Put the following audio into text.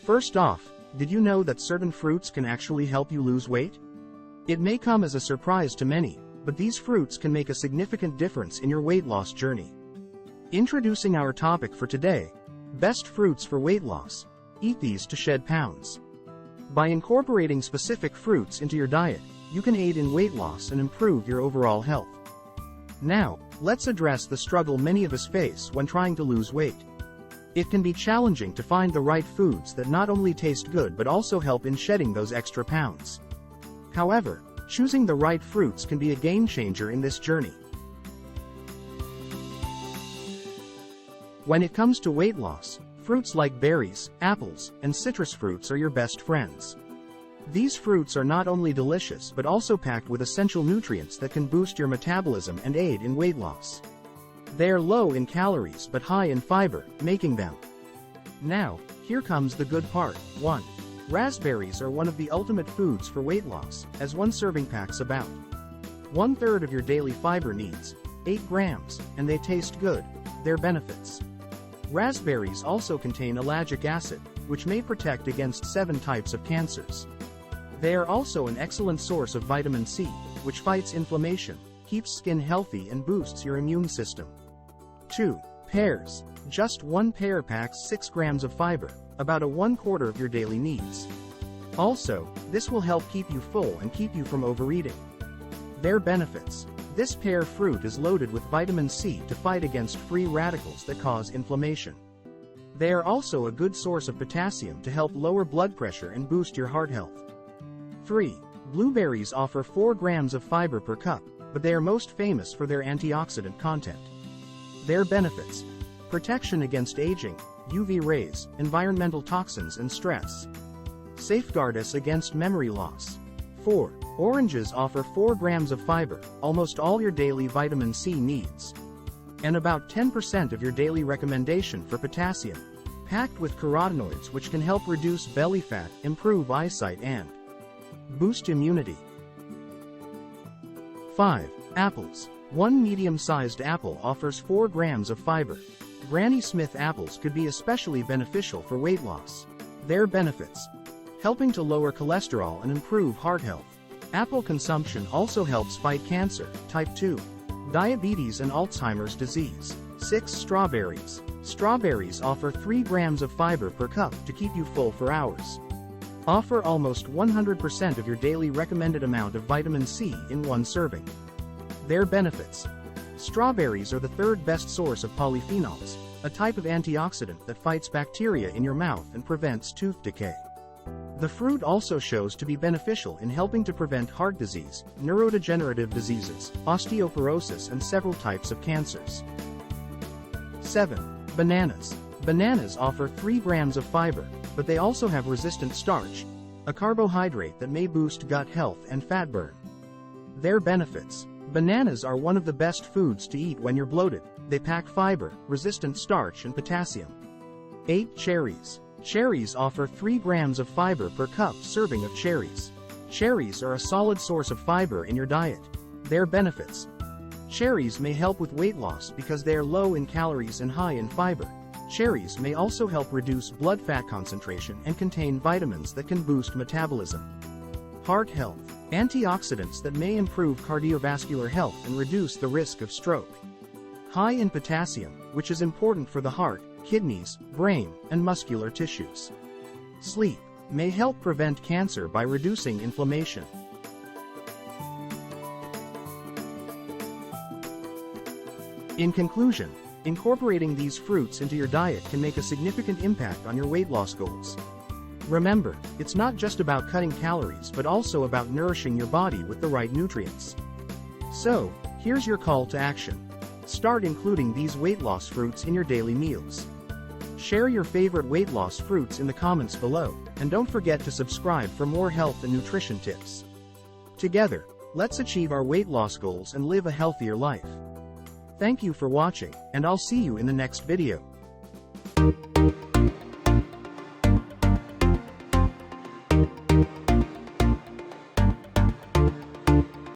First off, did you know that certain fruits can actually help you lose weight? It may come as a surprise to many, but these fruits can make a significant difference in your weight loss journey. Introducing our topic for today: best fruits for weight loss. Eat these to shed pounds. By incorporating specific fruits into your diet, you can aid in weight loss and improve your overall health. Now, let's address the struggle many of us face when trying to lose weight. It can be challenging to find the right foods that not only taste good but also help in shedding those extra pounds. However, choosing the right fruits can be a game changer in this journey. When it comes to weight loss, fruits like berries, apples, and citrus fruits are your best friends. These fruits are not only delicious but also packed with essential nutrients that can boost your metabolism and aid in weight loss. They are low in calories but high in fiber, making them. Now, here comes the good part. 1. Raspberries are one of the ultimate foods for weight loss, as one serving packs about 1/3 of your daily fiber needs, 8 grams, and they taste good. Their benefits. Raspberries also contain ellagic acid, which may protect against 7 types of cancers. They are also an excellent source of vitamin C, which fights inflammation, keeps skin healthy and boosts your immune system. 2. Pears. Just one pear packs 6 grams of fiber, about 1/4 of your daily needs. Also, this will help keep you full and keep you from overeating. Their benefits. This pear fruit is loaded with vitamin C to fight against free radicals that cause inflammation. They are also a good source of potassium to help lower blood pressure and boost your heart health. 3. Blueberries offer 4 grams of fiber per cup, but they are most famous for their antioxidant content. Their benefits. Protection against aging, UV rays, environmental toxins and stress. Safeguard us against memory loss. 4. Oranges offer 4 grams of fiber, almost all your daily vitamin C needs. And about 10% of your daily recommendation for potassium. Packed with carotenoids which can help reduce belly fat, improve eyesight and boost immunity. 5. Apples. One medium-sized apple offers 4 grams of fiber. Granny Smith apples could be especially beneficial for weight loss. Their benefits. Helping to lower cholesterol and improve heart health. Apple consumption also helps fight cancer, type 2, diabetes and Alzheimer's disease. 6. Strawberries. Strawberries offer 3 grams of fiber per cup to keep you full for hours. Offer almost 100% of your daily recommended amount of vitamin C in one serving. Their benefits. Strawberries are the 3rd best source of polyphenols, a type of antioxidant that fights bacteria in your mouth and prevents tooth decay. The fruit also shows to be beneficial in helping to prevent heart disease, neurodegenerative diseases, osteoporosis and several types of cancers. 7. Bananas. Bananas offer 3 grams of fiber, but they also have resistant starch, a carbohydrate that may boost gut health and fat burn. Their benefits. Bananas are one of the best foods to eat when you're bloated. They pack fiber, resistant starch and potassium. 8. Cherries. Cherries offer 3 grams of fiber per cup serving of cherries. Cherries are a solid source of fiber in your diet. Their benefits. Cherries may help with weight loss because they are low in calories and high in fiber. Cherries may also help reduce blood fat concentration and contain vitamins that can boost metabolism. Heart health. Antioxidants that may improve cardiovascular health and reduce the risk of stroke. High in potassium, which is important for the heart, kidneys, brain, and muscular tissues. Sleep. May help prevent cancer by reducing inflammation. In conclusion, incorporating these fruits into your diet can make a significant impact on your weight loss goals. Remember, it's not just about cutting calories but also about nourishing your body with the right nutrients. So, here's your call to action. Start including these weight loss fruits in your daily meals. Share your favorite weight loss fruits in the comments below, and don't forget to subscribe for more health and nutrition tips. Together, let's achieve our weight loss goals and live a healthier life. Thank you for watching, and I'll see you in the next video.